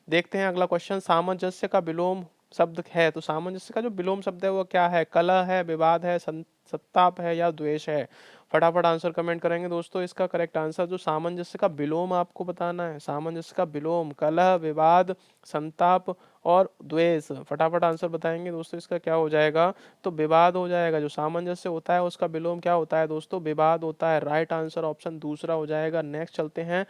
देखते हैं अगला क्वेश्चन, सामंजस्य का विलोम शब्द है तो सामंजस्य का जो विलोम शब्द है वो क्या है? कलह है, विवाद है, संताप है या द्वेष है? फटाफट आंसर कमेंट करेंगे दोस्तों। इसका करेक्ट आंसर जो सामंजस्य का विलोम आपको बताना है। सामंजस्य का विलोम कलह, विवाद, संताप और द्वेष। फटाफट आंसर बताएंगे दोस्तों, इसका क्या हो जाएगा? तो विवाद हो जाएगा। जो सामंजस्य होता है उसका विलोम क्या होता है दोस्तों? विवाद होता है। राइट आंसर ऑप्शन दूसरा हो जाएगा। नेक्स्ट चलते हैं,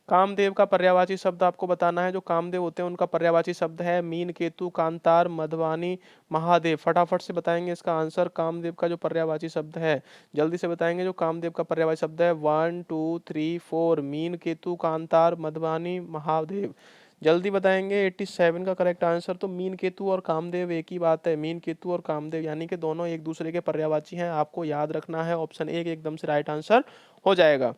कामदेव का पर्यायवाची शब्द आपको बताना है। जो कामदेव होते हैं उनका पर्यायवाची शब्द है मीन, केतु, कांतार, मधवानी, महादेव। फटाफट से बताएंगे इसका आंसर। कामदेव का जो पर्यायवाची शब्द है जल्दी से बताएंगे। जो कामदेव का पर्यायवाची शब्द है 1 2 3 4, मीन, केतु, कांतार, मधवानी, महादेव। जल्दी बताएंगे। 87 का करेक्ट आंसर, तो मीन केतु और कामदेव एक ही बात है। मीन केतु और कामदेव यानी कि दोनों एक दूसरे के पर्यायवाची हैं, आपको याद रखना है। ऑप्शन एक एकदम से राइट आंसर हो जाएगा।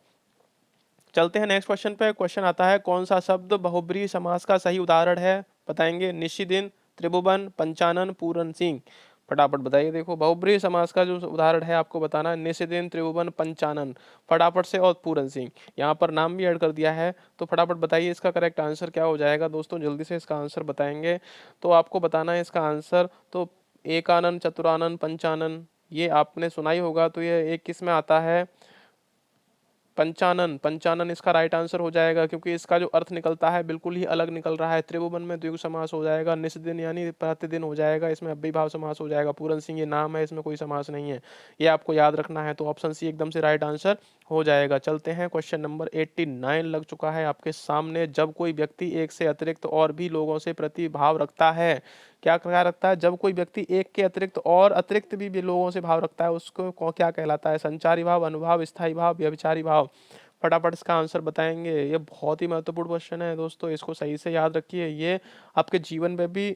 चलते हैं नेक्स्ट क्वेश्चन पे। क्वेश्चन आता है कौन सा शब्द बहुब्रीहि समास का सही उदाहरण है, बताएंगे। निशिदिन, त्रिभुवन, पंचानन, पूरन सिंह। फटाफट बताइए। देखो बहुब्रीहि समास का जो उदाहरण है आपको बताना है, निशिदिन, त्रिभुवन, पंचानन, फटाफट से, और पूरन सिंह। यहाँ पर नाम भी ऐड कर दिया है, तो फटाफट बताइए इसका करेक्ट आंसर क्या हो जाएगा दोस्तों, जल्दी से इसका आंसर बताएंगे। तो आपको बताना है इसका आंसर। तो एकानन, चतुरानन, पंचानन, ये आपने सुना ही होगा। तो ये एक किस में आता है, पंचानन। पंचानन इसका राइट आंसर हो जाएगा, क्योंकि इसका जो अर्थ निकलता है बिल्कुल ही अलग निकल रहा है। त्रिभुवन में द्विगु समास हो जाएगा, निस्दिन यानी प्रतिदिन हो जाएगा, इसमें अव्ययीभाव समास हो जाएगा। पूरन सिंह ये नाम है, इसमें कोई समास नहीं है, ये आपको याद रखना है। तो ऑप्शन सी एकदम से राइट आंसर हो जाएगा। चलते हैं क्वेश्चन नंबर 89 लग चुका है आपके सामने। जब कोई व्यक्ति एक से अतिरिक्त और भी लोगों से प्रतिभाव रखता है, क्या क्या रखता है, जब कोई व्यक्ति एक के अतिरिक्त और अतिरिक्त भी लोगों से भाव रखता है, उसको क्या कहलाता है। संचारी भाव, अनुभाव, स्थायी भाव, व्यभिचारी भाव। फटाफट इसका आंसर बताएंगे। ये बहुत ही महत्वपूर्ण क्वेश्चन है दोस्तों, इसको सही से याद रखिए। ये आपके जीवन में भी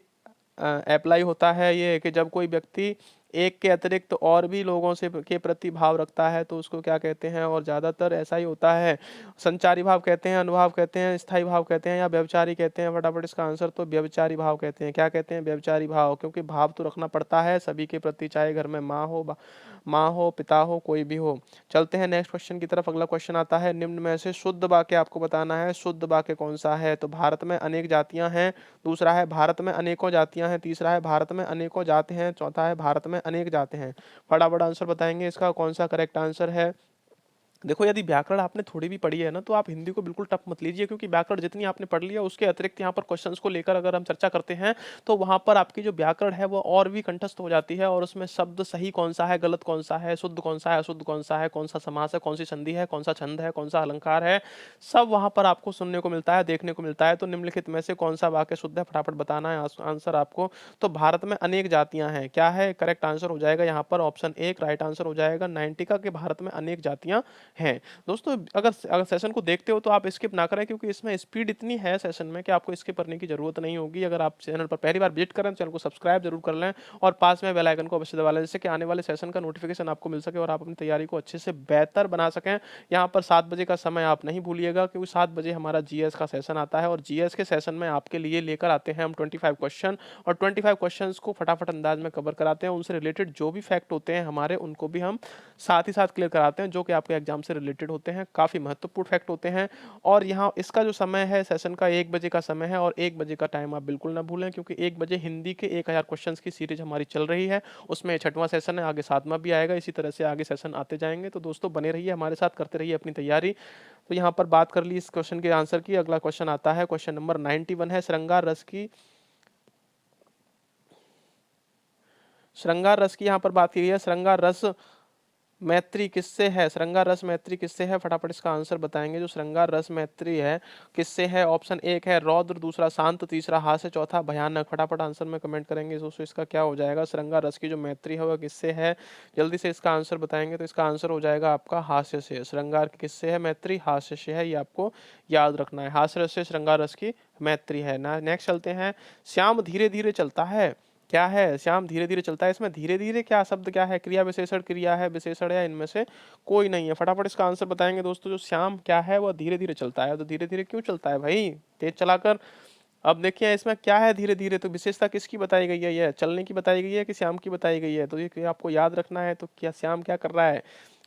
अप्लाई होता है, ये कि जब कोई व्यक्ति एक के अतिरिक्त और भी लोगों से के प्रति भाव रखता है तो उसको क्या कहते हैं, और ज़्यादातर ऐसा ही होता है। संचारी भाव कहते हैं, अनुभाव कहते हैं, स्थायी भाव कहते हैं, या व्यभिचारी कहते हैं। फटाफट इसका आंसर तो व्यभिचारी भाव कहते हैं। क्या कहते हैं, व्यभिचारी भाव, क्योंकि भाव तो रखना पड़ता है सभी के प्रति, चाहे घर में माँ हो, पिता हो, कोई भी हो। चलते हैं नेक्स्ट क्वेश्चन की तरफ। अगला क्वेश्चन आता है, निम्न में से शुद्ध वाक्य आपको बताना है। शुद्ध वाक्य कौन सा है, तो भारत में अनेक जातियां हैं, दूसरा है भारत में अनेकों जातियां हैं, तीसरा है भारत में अनेकों जाति हैं, चौथा है भारत में अनेक जाति हैं। फटाफट आंसर बताएंगे इसका कौन सा करेक्ट आंसर है। देखो यदि व्याकरण आपने थोड़ी भी पढ़ी है ना, तो आप हिंदी को बिल्कुल टफ मत लीजिए, क्योंकि व्याकरण जितनी आपने पढ़ लिया उसके अतिरिक्त यहाँ पर क्वेश्चंस को लेकर अगर हम चर्चा करते हैं तो वहाँ पर आपकी जो व्याकरण है वो और भी कंठस्थ हो जाती है, और उसमें शब्द सही कौन सा है, गलत कौन सा है, शुद्ध कौन सा है, अशुद्ध कौन सा है, कौन सा समास है, कौन सी संधि है, कौन सा छंद है, कौन सा अलंकार है, सब वहाँ पर आपको सुनने को मिलता है, देखने को मिलता है। तो निम्नलिखित में से कौन सा वाक्य शुद्ध है, फटाफट बताना है आंसर आपको। तो भारत में अनेक जातियां हैं, क्या है करेक्ट आंसर हो जाएगा यहाँ पर, ऑप्शन एक राइट आंसर हो जाएगा। 90 का कि भारत में अनेक जातियां हैं। दोस्तों अगर अगर सेशन को देखते हो तो आप स्किप ना करें, क्योंकि इसमें स्पीड इतनी है सेशन में कि आपको स्किप करने की जरूरत नहीं होगी। अगर आप चैनल पर पहली बार विजिट करें तो चैनल को सब्सक्राइब जरूर कर लें, और पास में बेल आइकन को अवश्य दबा लें, जिससे कि आने वाले सेशन का नोटिफिकेशन आपको मिल सके और आप अपनी तैयारी को अच्छे से बेहतर बना सकें। यहाँ पर 7 बजे का समय आप नहीं भूलिएगा, क्योंकि 7 बजे हमारा जीएस का सेशन आता है, और जीएस के सेशन में आपके लिए लेकर आते हैं हम 25 क्वेश्चन, और 25 क्वेश्चंस को फटाफट अंदाज में कवर कराते हैं। उनसे रिलेटेड जो भी फैक्ट होते हैं हमारे, उनको भी हम साथ ही साथ क्लियर कराते हैं, जो कि आपके एग्जाम से रिलेटेड होते हैं, काफ़ी महत्वपूर्ण फैक्ट होते हैं। और यहाँ इसका जो समय है सेशन का 1 बजे का समय है, और 1 बजे का टाइम आप बिल्कुल ना भूलें, क्योंकि 1 बजे हिंदी के 1000 क्वेश्चंस की सीरीज हमारी चल रही है, उसमें 6वां सेशन है, आगे 7वां भी आएगा, इसी तरह से आगे सेशन आते जाएंगे। तो दोस्तों बने रहिए हमारे साथ, करते रहिए अपनी तैयारी। तो यहाँ पर बात कर ली इस क्वेश्चन के आंसर की। अगला क्वेश्चन आता है, क्वेश्चन नंबर 91 है, श्रृंगार रस की यहाँ पर बात की गई है। श्रृंगार रस मैत्री किससे है, श्रृंगार रस मैत्री किससे है, फटाफट इसका आंसर बताएंगे। जो श्रृंगार रस मैत्री है किससे है, ऑप्शन एक है रौद्र, दूसरा शांत, तीसरा हास्य, चौथा भयानक। फटाफट आंसर में कमेंट करेंगे दोस्तों इसका क्या हो जाएगा। श्रृंगार रस की जो मैत्री है वह किससे है, जल्दी से इसका आंसर बताएंगे। तो इसका आंसर हो जाएगा आपका हास्य से। श्रृंगार की किससे है मैत्री, हास्य से है, ये आपको याद रखना है। हास्य रस से श्रृंगार रस की मैत्री है ना। नेक्स्ट चलते हैं, श्याम धीरे धीरे चलता है, क्या है, श्याम धीरे धीरे चलता है। इसमें धीरे धीरे क्या शब्द क्या है, क्रिया विशेषण, क्रिया है विशेषण, या इनमें से कोई नहीं है। फटाफट इसका आंसर बताएंगे दोस्तों। जो श्याम क्या है वह धीरे धीरे चलता है, तो धीरे धीरे क्यों चलता है भाई, तेज चलाकर। अब देखिए इसमें क्या है धीरे धीरे, तो विशेषता किसकी बताई गई है, यह चलने की बताई गई है कि श्याम की बताई गई है, तो ये आपको याद रखना है। तो क्या श्याम क्या कर रहा है,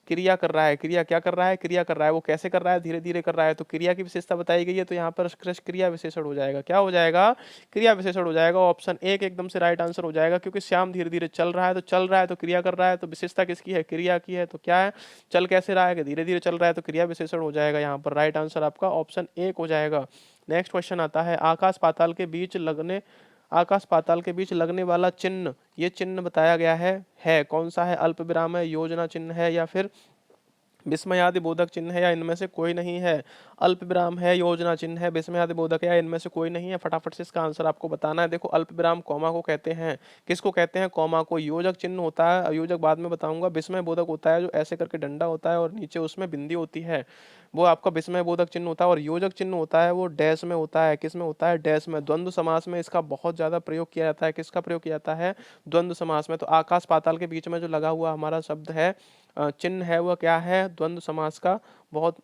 क्रिया कर रहा है। क्रिया क्या कर रहा है, क्रिया कर रहा है, वो कैसे कर रहा है, धीरे धीरे कर रहा है। तो क्रिया की विशेषता बताई गई है, तो यहाँ पर क्रिया विशेषण हो जाएगा। क्या हो जाएगा, क्रिया विशेषण हो जाएगा। ऑप्शन एक एकदम से राइट आंसर हो जाएगा, क्योंकि श्याम धीरे धीरे चल रहा है, तो चल रहा है तो क्रिया कर रहा है, तो विशेषता किसकी है, क्रिया की है। तो क्या है, चल कैसे रहा है कि धीरे धीरे चल रहा है, तो क्रिया विशेषण हो जाएगा। यहाँ पर राइट आंसर आपका ऑप्शन एक हो जाएगा। नेक्स्ट क्वेश्चन आता है, आकाश पाताल के बीच लगने वाला चिन्ह, ये चिन्ह बताया गया है कौन सा है, अल्प विराम है, योजना चिन्ह है, या फिर विस्मयादि बोधक चिन्ह है, या इनमें से कोई नहीं है। अल्प विराम है, योजना चिन्ह है, विस्मयादि बोधक है, या इनमें से कोई नहीं है। फटाफट से इसका आंसर आपको बताना है। देखो अल्प विराम कॉमा को कहते हैं, किसको कहते हैं, कॉमा को। योजक चिन्ह होता है, योजक बाद में बताऊंगा। विस्मय बोधक होता है जो ऐसे करके डंडा होता है और नीचे उसमें बिंदी होती है। वो आपका विस्मय बोधक चिन्ह होता है, और योजक चिन्ह होता है वो डैश में होता है। किस में होता है? डैश में। द्वंद्व समास में इसका बहुत ज़्यादा प्रयोग किया जाता है। किसका प्रयोग किया जाता है? द्वंद्व समास में। तो आकाश पाताल के बीच में जो लगा हुआ हमारा शब्द है, चिन्ह है, वह क्या है? द्वंद्व समास का। बहुत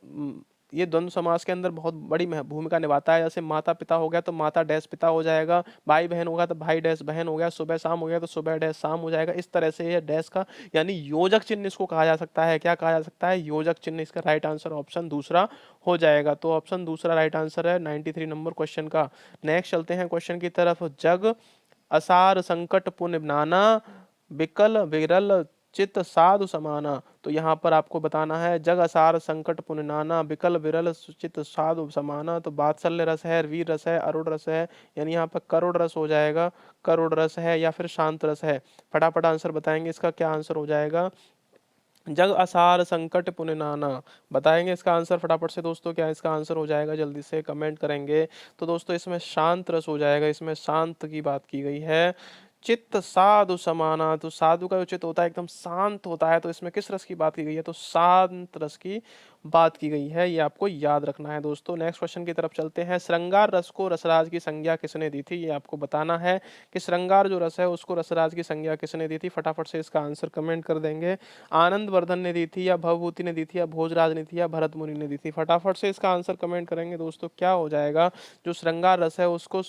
ये द्वंद्व समास के अंदर बहुत बड़ी भूमिका निभाता है। जैसे माता पिता हो गया तो माता डैश पिता हो जाएगा, भाई बहन होगा तो भाई डैश बहन हो गया, सुबह शाम हो गया तो सुबह डैश शाम हो जाएगा। इस तरह से ये डैश का यानी योजक चिन्ह इसको कहा जा सकता है। क्या कहा जा सकता है? योजक चिन्ह। इसका राइट आंसर ऑप्शन दूसरा हो जाएगा। तो ऑप्शन दूसरा राइट आंसर है 93 नंबर क्वेश्चन का। नेक्स्ट चलते हैं क्वेश्चन की तरफ। जग असार संकट पुण्य नाना, बिकल विरल चित साधु समाना। तो यहाँ पर आपको बताना है जग असार संकट पुण्य नाना, बिकल विरल चित साधु समाना। तो वात्सल्य रस है, वीर रस है, अरुण रस है, यानी यहाँ पर करुण रस हो जाएगा। करुण रस है या फिर शांत रस है? फटाफट आंसर बताएंगे इसका क्या आंसर हो जाएगा? जग असार संकट पुण्य नाना। बताएंगे इसका आंसर फटाफट से दोस्तों, क्या इसका आंसर हो जाएगा? जल्दी से कमेंट करेंगे। तो दोस्तों इसमें शांत रस हो जाएगा। इसमें शांत की बात की गई है। चित्त साधु समाना, तो साधु का जो चित्त होता है एकदम शांत होता है। तो इसमें किस रस की बात की गई है? तो शांत रस की बात की गई है। ये आपको याद रखना है दोस्तों। नेक्स्ट क्वेश्चन की तरफ चलते हैं। श्रृंगार रस को रसराज की संज्ञा किसने दी थी? ये आपको बताना है कि श्रृंगार जो रस है उसको रसराज की संज्ञा किसने दी थी? फटाफट से इसका आंसर कमेंट कर देंगे। आनंद वर्धन ने दी थी, या भवभूति ने दी थी, या भोजराज ने थी, या भरत मुनि ने दी थी? फटाफट से इसका आंसर कमेंट करेंगे दोस्तों। क्या हो जाएगा? जो श्रृंगार रस है उसको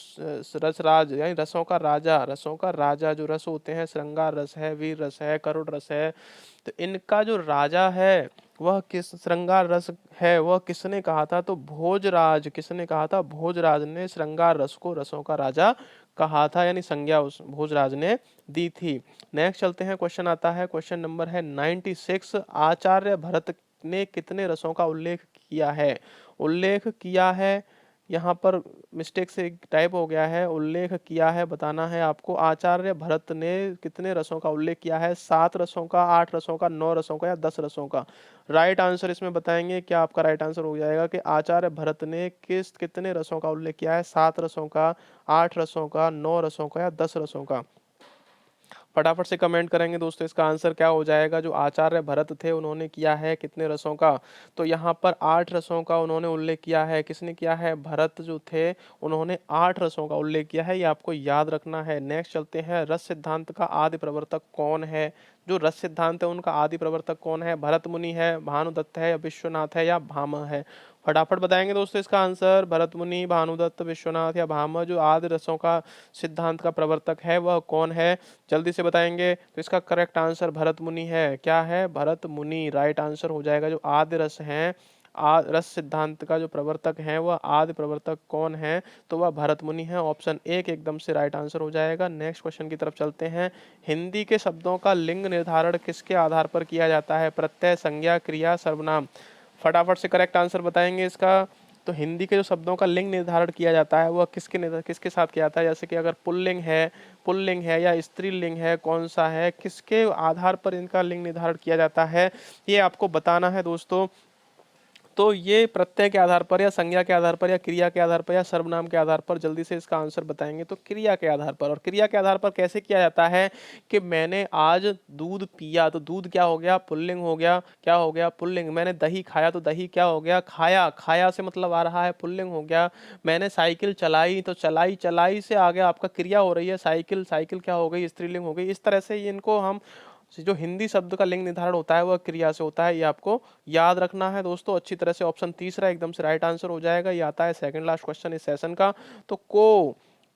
रसराज यानी रसों का राजा, रसों का राजा जो रस होते हैं, श्रृंगार रस है, वीर रस है, करुण रस है, तो इनका जो राजा है वह किस श्रृंगार रस है वह किसने कहा था? तो भोजराज। किसने कहा था? भोजराज ने श्रृंगार रस को रसों का राजा कहा था, यानी संज्ञा उस भोजराज ने दी थी। नेक्स्ट चलते हैं। क्वेश्चन आता है, क्वेश्चन नंबर है 96। आचार्य भरत ने कितने रसों का उल्लेख किया है? उल्लेख किया है, यहाँ पर मिस्टेक से टाइप हो गया है, उल्लेख किया है बताना है आपको। आचार्य भरत ने कितने रसों का उल्लेख किया है? 7 रसों का, 8 रसों का, 9 रसों का, या 10 रसों का? राइट आंसर इसमें बताएंगे। क्या आपका राइट आंसर हो जाएगा कि आचार्य भरत ने कितने रसों का उल्लेख किया है? 7 रसों का, 8 रसों का, 9 रसों का, या 10 रसों का? फटाफट से कमेंट करेंगे दोस्तों। इसका आंसर क्या हो जाएगा? जो आचार्य भरत थे उन्होंने किया है कितने रसों का? तो यहाँ पर 8 रसों का उन्होंने उल्लेख किया है। किसने किया है? भरत जो थे उन्होंने 8 रसों का उल्लेख किया है। ये आपको याद रखना है। नेक्स्ट चलते हैं। रस सिद्धांत का आदि प्रवर्तक कौन है? जो रस सिद्धांत है उनका आदि प्रवर्तक कौन है? भरत मुनि है, भानुदत्त है, या विश्वनाथ है, या भामह है? फटाफट बताएंगे दोस्तों इसका आंसर। भरत मुनि, भानुदत्त, विश्वनाथ, या भामह जो आदि रसों का सिद्धांत का प्रवर्तक है वह कौन है? जल्दी से बताएंगे। तो इसका करेक्ट आंसर भरत मुनि है। क्या है? भरत मुनि राइट आंसर हो जाएगा। जो आदि रस हैं, रस सिद्धांत का जो प्रवर्तक है वह आदि प्रवर्तक कौन है? तो वह भरत मुनि है। ऑप्शन एक एकदम से राइट आंसर हो जाएगा। नेक्स्ट क्वेश्चन की तरफ चलते हैं। हिंदी के शब्दों का लिंग निर्धारण किसके आधार पर किया जाता है? प्रत्यय, संज्ञा, क्रिया, सर्वनाम? फटाफट से करेक्ट आंसर बताएंगे इसका। तो हिंदी के जो शब्दों का लिंग निर्धारण किया जाता है वह किसके साथ किया जाता है? जैसे कि अगर पुल्लिंग है या स्त्रीलिंग है, कौन सा है, किसके आधार पर इनका लिंग निर्धारण किया जाता है? ये आपको बताना है दोस्तों। तो ये प्रत्यय के आधार पर, या संज्ञा के आधार पर, या क्रिया के आधार पर, या सर्वनाम के आधार पर? जल्दी से इसका आंसर बताएंगे। तो क्रिया के आधार पर। और क्रिया के आधार पर कैसे किया जाता है? कि मैंने आज दूध पिया, तो दूध क्या हो गया? पुल्लिंग हो गया। क्या हो गया? पुल्लिंग। मैंने दही खाया, तो दही क्या हो गया? खाया। खाया से मतलब आ रहा है पुल्लिंग हो गया। मैंने साइकिल चलाई, तो चलाई, चलाई से आगे आपका क्रिया हो रही है साइकिल, साइकिल क्या हो गई? स्त्रीलिंग हो गई। इस तरह से इनको हम जो हिंदी शब्द का लिंग निर्धारण होता है वह क्रिया से होता है। ये आपको याद रखना है दोस्तों अच्छी तरह से। ऑप्शन तीसरा एकदम से राइट आंसर हो जाएगा। ये आता है सेकंड लास्ट क्वेश्चन इस सेशन का। तो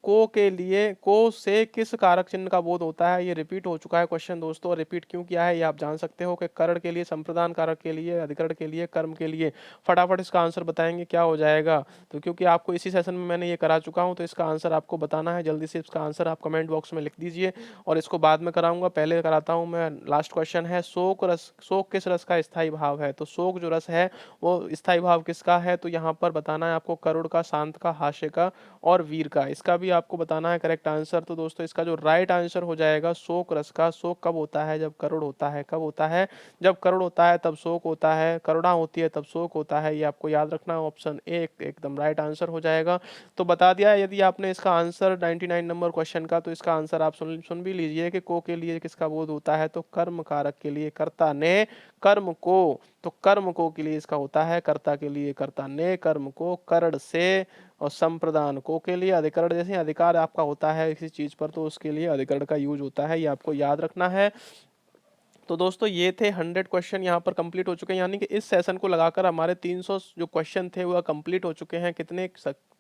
को के लिए को से किस कारक चिन्ह का बोध होता है? ये रिपीट हो चुका है क्वेश्चन दोस्तों। और रिपीट क्यों किया है ये आप जान सकते हो कि करण के लिए, संप्रदान कारक के लिए, अधिकरण के लिए, कर्म के लिए। फटाफट इसका आंसर बताएंगे क्या हो जाएगा? तो क्योंकि आपको इसी सेशन में मैंने ये करा चुका हूँ तो इसका आंसर आपको बताना है। जल्दी से इसका आंसर आप कमेंट बॉक्स में लिख दीजिए, और इसको बाद में कराऊंगा, पहले कराता हूँ मैं। लास्ट क्वेश्चन है, शोक किस रस का स्थायी भाव है? तो शोक जो रस है वो स्थायी भाव किसका है? तो यहाँ पर बताना है आपको करुण का, शांत का, हास्य का, और वीर का। इसका भी आपको बताना है करेक्ट आंसर। तो दोस्तों इसका जो राइट आंसर हो जाएगा शोक रस का। शोक कब होता है? जब करुण होता है। कब होता है? जब करुण होता है तब शोक होता है, करुणा होती है तब शोक होता है। ये आपको याद रखना है। ऑप्शन ए एकदम राइट आंसर हो जाएगा। तो बता दिया है। यदि आपने इसका आंसर 99 नंबर क्वेश्चन का, तो इसका आंसर आप सुन भी लीजिए कि को के लिए किसका बोध होता है, तो कर्म कारक के लिए, कर्ता ने कर्म को, तो कर्म को के लिए इसका होता है, कर्ता के लिए कर्ता ने कर्म को, करण से, और संप्रदान को के लिए अधिकरण, जैसे अधिकार आपका होता है किसी चीज पर तो उसके लिए अधिकरण का यूज होता है। ये आपको याद रखना है। तो दोस्तों ये थे 100 क्वेश्चन यहाँ पर कंप्लीट हो चुके हैं, यानी कि इस सेशन को लगाकर हमारे 300 जो क्वेश्चन थे वह कंप्लीट हो चुके हैं। कितने?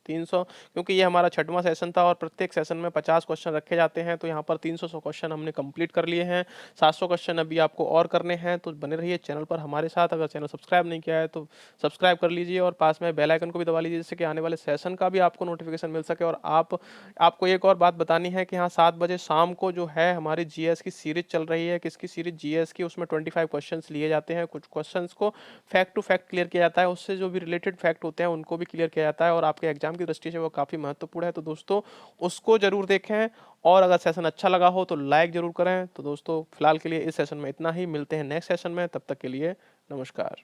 300, क्योंकि ये हमारा 6वां सेशन था और प्रत्येक सेशन में 50 क्वेश्चन रखे जाते हैं। तो यहाँ पर 300 क्वेश्चन हमने कंप्लीट कर लिए हैं। 700 क्वेश्चन अभी आपको और करने हैं। तो बने रहिए चैनल पर हमारे साथ। अगर चैनल सब्सक्राइब नहीं किया है तो सब्सक्राइब कर लीजिए और पास में बेल आइकन को भी दबा लीजिए, जिससे कि आने वाले सेशन का भी आपको नोटिफिकेशन मिल सके। और आपको एक और बात बतानी है कि हाँ, 7 बजे शाम को जो है हमारी जीएस की सीरीज चल रही है। किसकी सीरीज? जीएस की। उसमें 25 क्वेश्चंस लिए जाते हैं। कुछ क्वेश्चंस को फैक्ट टू फैक्ट क्लियर किया जाता है, उससे जो भी रिलेटेड फैक्ट होते हैं उनको भी क्लियर किया जाता है, और आपके एग्जाम की दृष्टि से वो काफ़ी महत्वपूर्ण है। तो दोस्तों उसको जरूर देखें, और अगर सेशन अच्छा लगा हो तो लाइक जरूर करें। तो दोस्तों फिलहाल के लिए इस सेशन में इतना ही। मिलते हैं नेक्स्ट सेशन में, तब तक के लिए नमस्कार।